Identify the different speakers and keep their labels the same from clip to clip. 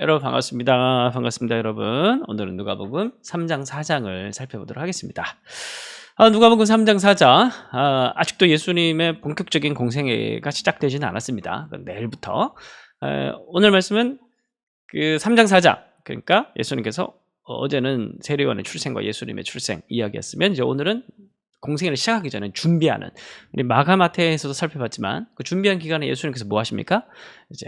Speaker 1: 여러분 반갑습니다. 반갑습니다, 여러분. 오늘은 누가복음 3장 4장을 살펴보도록 하겠습니다. 누가복음 3장 4장, 아직도 예수님의 본격적인 공생애가 시작되지는 않았습니다. 내일부터. 오늘 말씀은 그 3장 4장, 그러니까 예수님께서 어제는 세례요한의 출생과 예수님의 출생 이야기였으면, 이제 오늘은 공생애를 시작하기 전에 준비하는, 우리 마가 마태에서도 살펴봤지만 그 준비한 기간에 예수님께서 뭐 하십니까? 이제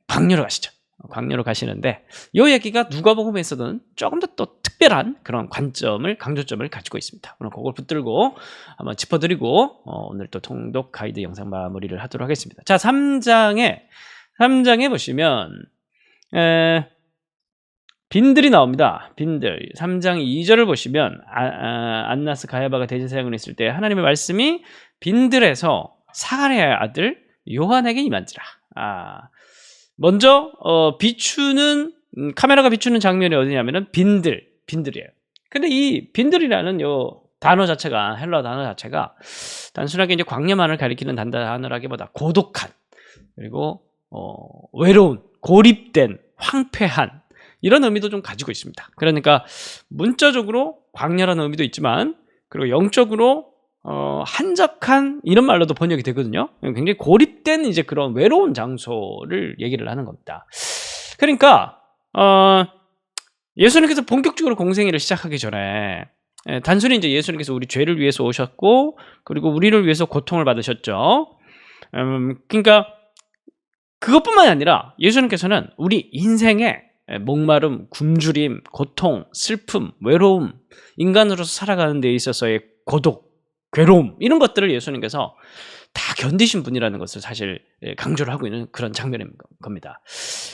Speaker 1: 광야로 가시죠. 광야로 가시는데, 이 얘기가 누가복음에서는 조금 더 또 특별한 그런 관점을, 강조점을 가지고 있습니다. 오늘 그걸 붙들고 한번 짚어드리고 오늘 또 통독 가이드 영상 마무리를 하도록 하겠습니다. 자, 3장에 보시면 빈들이 나옵니다. 빈들. 3장 2절을 보시면 안나스 가야바가 대제사장으로 있을 때 하나님의 말씀이 빈들에서 사가랴의 아들 요한에게 임한지라. 먼저 카메라가 비추는 장면이 어디냐면은 빈들이에요. 근데 이 빈들이라는 요 단어 자체가, 헬라 단어 자체가 단순하게 이제 광야만을 가리키는 단어라기보다 고독한, 그리고 외로운, 고립된, 황폐한, 이런 의미도 좀 가지고 있습니다. 그러니까 문자적으로 광야라는 의미도 있지만, 그리고 영적으로 한적한, 이런 말로도 번역이 되거든요. 굉장히 고립된 이제 그런 외로운 장소를 얘기를 하는 겁니다. 그러니까 예수님께서 본격적으로 공생애를 시작하기 전에 단순히 이제 예수님께서 우리 죄를 위해서 오셨고, 그리고 우리를 위해서 고통을 받으셨죠. 그러니까 그것뿐만이 아니라 예수님께서는 우리 인생에 목마름, 굶주림, 고통, 슬픔, 외로움, 인간으로서 살아가는 데 있어서의 고독, 괴로움, 이런 것들을 예수님께서 다 견디신 분이라는 것을 사실 강조를 하고 있는 그런 장면인 겁니다.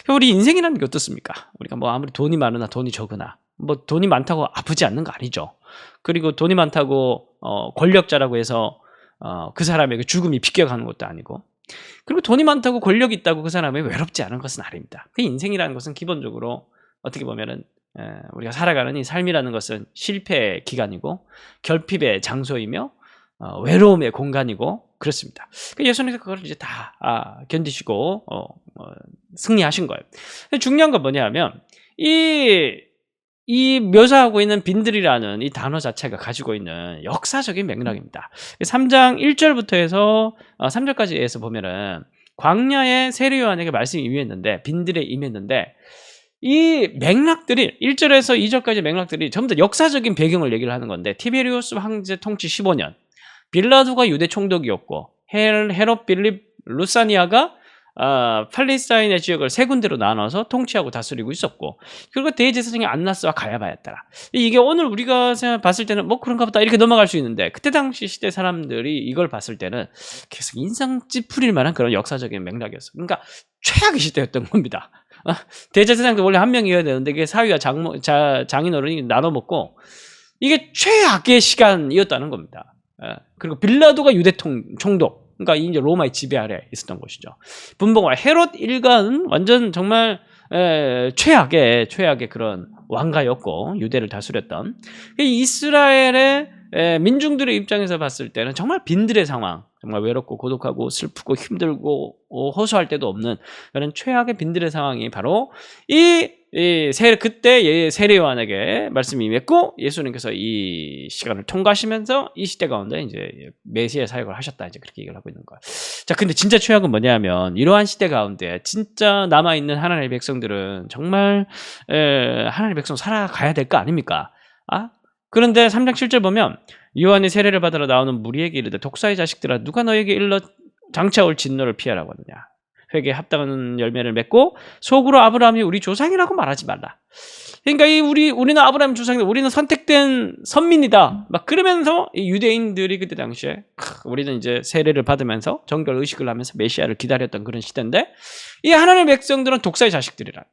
Speaker 1: 우리 인생이라는 게 어떻습니까? 우리가 뭐 아무리 돈이 많으나 돈이 적으나, 뭐 돈이 많다고 아프지 않는 거 아니죠. 그리고 돈이 많다고 권력자라고 해서 그 사람에게 죽음이 비껴가는 것도 아니고, 그리고 돈이 많다고 권력이 있다고 그 사람이 외롭지 않은 것은 아닙니다. 그 인생이라는 것은 기본적으로 어떻게 보면은 우리가 살아가는 이 삶이라는 것은 실패의 기간이고, 결핍의 장소이며, 외로움의 공간이고, 그렇습니다. 예수님께서 그걸 이제 다 견디시고 승리하신 거예요. 중요한 건 뭐냐면, 이 묘사하고 있는 빈들이라는 이 단어 자체가 가지고 있는 역사적인 맥락입니다. 3장 1절부터 해서 3절까지 해서 보면은 광야에 세례요한에게 말씀이 임했는데, 빈들에 임했는데, 이 맥락들이 1절에서 2절까지 맥락들이 전부 다 역사적인 배경을 얘기를 하는 건데, 티베리우스 황제 통치 15년, 빌라도가 유대 총독이었고, 헤롯 빌립 루사니아가 팔레스타인의 지역을 세 군데로 나눠서 통치하고 다스리고 있었고, 그리고 대제사장이 안나스와 가야바였더라. 이게 오늘 우리가 봤을 때는 뭐 그런가 보다 이렇게 넘어갈 수 있는데, 그때 당시 시대 사람들이 이걸 봤을 때는 계속 인상 찌푸릴 만한 그런 역사적인 맥락이었어요. 그러니까 최악의 시대였던 겁니다. 대제사장도 원래 한 명이어야 되는데, 이게 사위와 장인어른이 나눠 먹고, 이게 최악의 시간이었다는 겁니다. 그리고 빌라도가 유대 총독, 그러니까 이제 로마의 지배 아래 있었던 것이죠. 분봉과 헤롯 일가는 완전 정말 최악의 그런 왕가였고, 유대를 다스렸던 이스라엘의 민중들의 입장에서 봤을 때는 정말 빈들의 상황, 정말 외롭고 고독하고 슬프고 힘들고 호소할 데도 없는 그런 최악의 빈들의 상황이 바로 그때 세례요한에게 말씀이 임했고, 예수님께서 이 시간을 통과하시면서 이 시대 가운데 이제 메시아 사역을 하셨다, 이제 그렇게 얘기를 하고 있는 거예요. 자, 근데 진짜 최악은 뭐냐면, 이러한 시대 가운데 진짜 남아있는 하나님의 백성들은 정말 하나님의 백성 살아가야 될 거 아닙니까? 그런데 3장 7절 보면, 요한이 세례를 받으러 나오는 무리에게 이르되, 독사의 자식들아, 누가 너에게 일러 장차올 진노를 피하라고 하느냐. 회개에 합당한 열매를 맺고 속으로 아브라함이 우리 조상이라고 말하지 말라. 그러니까 우리는 아브라함 조상이다, 우리는 선택된 선민이다, 막 그러면서 이 유대인들이 그때 당시에 우리는 이제 세례를 받으면서 정결 의식을 하면서 메시아를 기다렸던 그런 시대인데, 이 하나님의 백성들은 독사의 자식들이라.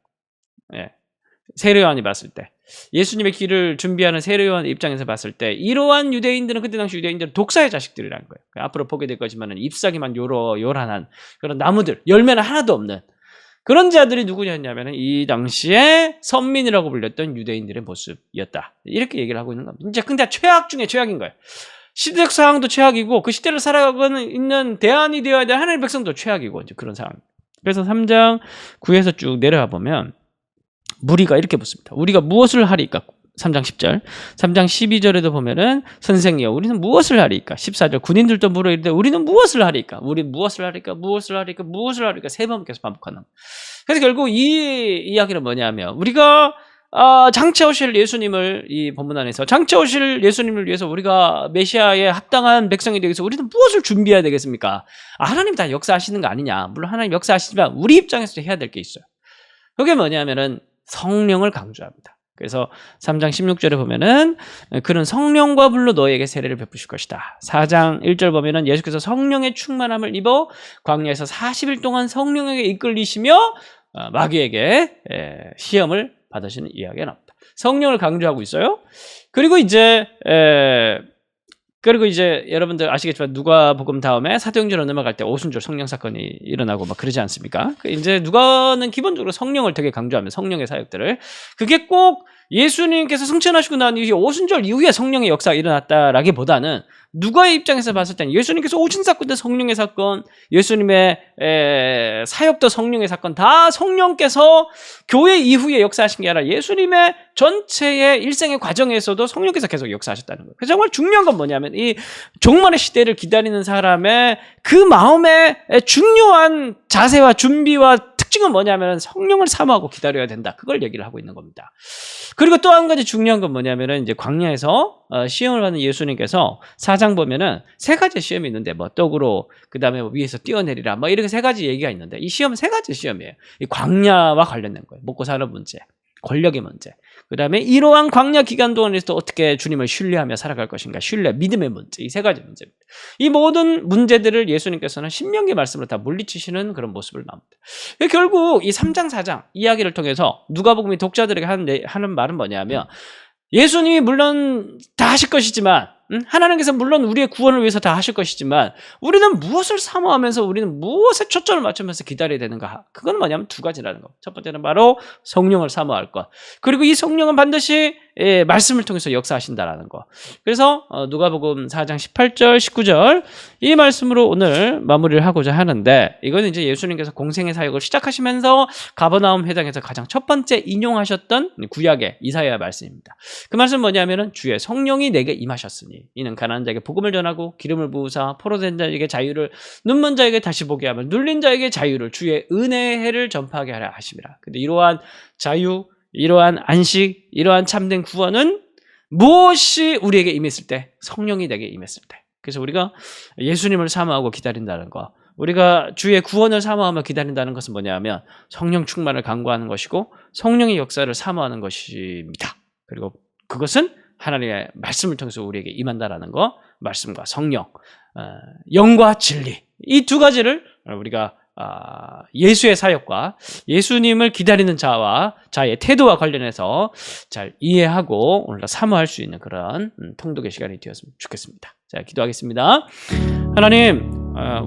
Speaker 1: 세례요한이 봤을 때, 예수님의 길을 준비하는 세례요한 입장에서 봤을 때, 이러한 유대인들은, 그때 당시 유대인들은 독사의 자식들이라는 거예요. 앞으로 보게 될 거지만 잎사귀만 요란한 그런 나무들, 열매는 하나도 없는 그런 자들이 누구냐면 이 당시에 선민이라고 불렸던 유대인들의 모습이었다, 이렇게 얘기를 하고 있는 겁니다. 이제 근데 최악 중에 최악인 거예요. 시대적 상황도 최악이고, 그 시대를 살아가고 있는 대안이 되어야 될 하나님의 백성도 최악이고, 이제 그런 상황. 그래서 3장 9에서 쭉 내려가 보면 무리가 이렇게 묻습니다. 우리가 무엇을 하리까? 3장 10절. 3장 12절에도 보면은 선생이여 우리는 무엇을 하리까? 14절 군인들도 물어 이르되 우리는 무엇을 하리까? 우리 무엇을 하리까? 무엇을 하리까? 무엇을 하리까? 세 번 계속 반복하는. 그래서 결국 이 이야기는 뭐냐면 우리가 장차 오실 예수님을 이 본문 안에서 장차 오실 예수님을 위해서 우리가 메시아에 합당한 백성이 되기 위해서 우리는 무엇을 준비해야 되겠습니까? 하나님 다 역사하시는 거 아니냐. 물론 하나님 역사하시지만 우리 입장에서 해야 될 게 있어요. 그게 뭐냐면은 성령을 강조합니다. 그래서 3장 16절에 보면은 그는 성령과 불로 너에게 세례를 베푸실 것이다. 4장 1절 보면은 예수께서 성령의 충만함을 입어 광야에서 40일 동안 성령에게 이끌리시며 마귀에게 시험을 받으시는 이야기가 나옵니다. 성령을 강조하고 있어요. 그리고 이제 여러분들 아시겠지만 누가복음 다음에 사도행전으로 넘어갈 때 오순절 성령 사건이 일어나고 막 그러지 않습니까? 이제 누가는 기본적으로 성령을 되게 강조하면 성령의 사역들을 그게 꼭 예수님께서 승천하시고 난 이후에 오순절 이후에 성령의 역사가 일어났다라기보다는 누가의 입장에서 봤을 때는 예수님께서 오신 사건도 성령의 사건, 예수님의 사역도 성령의 사건, 다 성령께서 교회 이후에 역사하신 게 아니라 예수님의 전체의 일생의 과정에서도 성령께서 계속 역사하셨다는 거예요. 그래서 정말 중요한 건 뭐냐면 이 종말의 시대를 기다리는 사람의 그 마음의 중요한 자세와 준비와 특징은 뭐냐면 성령을 사모하고 기다려야 된다. 그걸 얘기를 하고 있는 겁니다. 그리고 또 한 가지 중요한 건 뭐냐면은 이제 광야에서 시험을 받는 예수님께서 4장 보면은 세 가지 시험이 있는데 뭐 떡으로 그다음에 뭐 위에서 뛰어내리라 뭐 이렇게 세 가지 얘기가 있는데 이 시험 세 가지 시험이에요. 이 광야와 관련된 거예요. 먹고 사는 문제, 권력의 문제. 그다음에 이러한 광야 기간 동안에서 어떻게 주님을 신뢰하며 살아갈 것인가? 신뢰, 믿음의 문제. 이 세 가지 문제입니다. 이 모든 문제들을 예수님께서는 신명기 말씀으로 다 물리치시는 그런 모습을 나옵니다. 결국 이 3장, 4장 이야기를 통해서 누가복음이 독자들에게 하는 말은 뭐냐면 예수님이 물론 다 하실 것이지만 하나님께서 물론 우리의 구원을 위해서 다 하실 것이지만 우리는 무엇을 사모하면서 우리는 무엇에 초점을 맞추면서 기다려야 되는가? 그건 뭐냐면 두 가지라는 거. 첫 번째는 바로 성령을 사모할 것. 그리고 이 성령은 반드시 말씀을 통해서 역사하신다라는 거. 그래서 누가복음 4장 18절, 19절 이 말씀으로 오늘 마무리를 하고자 하는데 이거는 이제 예수님께서 공생의 사역을 시작하시면서 가버나움 회당에서 가장 첫 번째 인용하셨던 구약의 이사야 말씀입니다. 그 말씀은 뭐냐면은 주의 성령이 내게 임하셨으니 이는 가난한 자에게 복음을 전하고 기름을 부으사 포로된 자에게 자유를 눈먼 자에게 다시 보게 하며 눌린 자에게 자유를 주의 은혜의 해를 전파하게 하라 하심이라. 근데 이러한 자유, 이러한 안식, 이러한 참된 구원은 무엇이 우리에게 임했을 때? 성령이 내게 임했을 때. 그래서 우리가 예수님을 사모하고 기다린다는 거, 우리가 주의 구원을 사모하며 기다린다는 것은 뭐냐면 성령 충만을 간구하는 것이고 성령의 역사를 사모하는 것입니다. 그리고 그것은 하나님의 말씀을 통해서 우리에게 임한다라는 거, 말씀과 성령, 영과 진리 이 두 가지를 우리가 예수의 사역과 예수님을 기다리는 자의 태도와 관련해서 잘 이해하고 오늘 사모할 수 있는 그런 통독의 시간이 되었으면 좋겠습니다. 자, 기도하겠습니다. 하나님,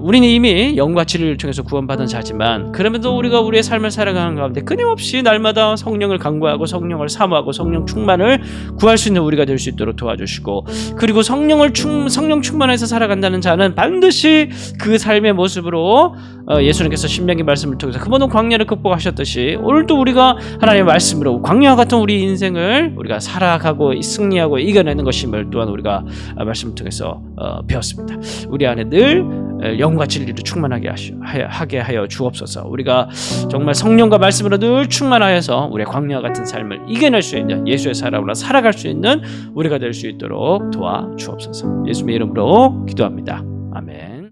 Speaker 1: 우리는 이미 영과 진리를 통해서 구원받은 자지만 그럼에도 우리가 우리의 삶을 살아가는 가운데 끊임없이 날마다 성령을 간구하고 성령을 사모하고 성령 충만을 구할 수 있는 우리가 될 수 있도록 도와주시고 그리고 성령 충만해서 살아간다는 자는 반드시 그 삶의 모습으로 예수님께서 신명기 말씀을 통해서 그 모든 광야를 극복하셨듯이 오늘도 우리가 하나님의 말씀으로 광야와 같은 우리 인생을 우리가 살아가고 승리하고 이겨내는 것임을 또한 우리가 말씀을 통해서 배웠습니다. 우리 안에 늘 영과 진리로 충만하게 하게 하여 주옵소서. 우리가 정말 성령과 말씀으로 늘 충만하여서 우리의 광야와 같은 삶을 이겨낼 수 있는 예수의 사람으로 살아갈 수 있는 우리가 될 수 있도록 도와주옵소서. 예수님의 이름으로 기도합니다. 아멘.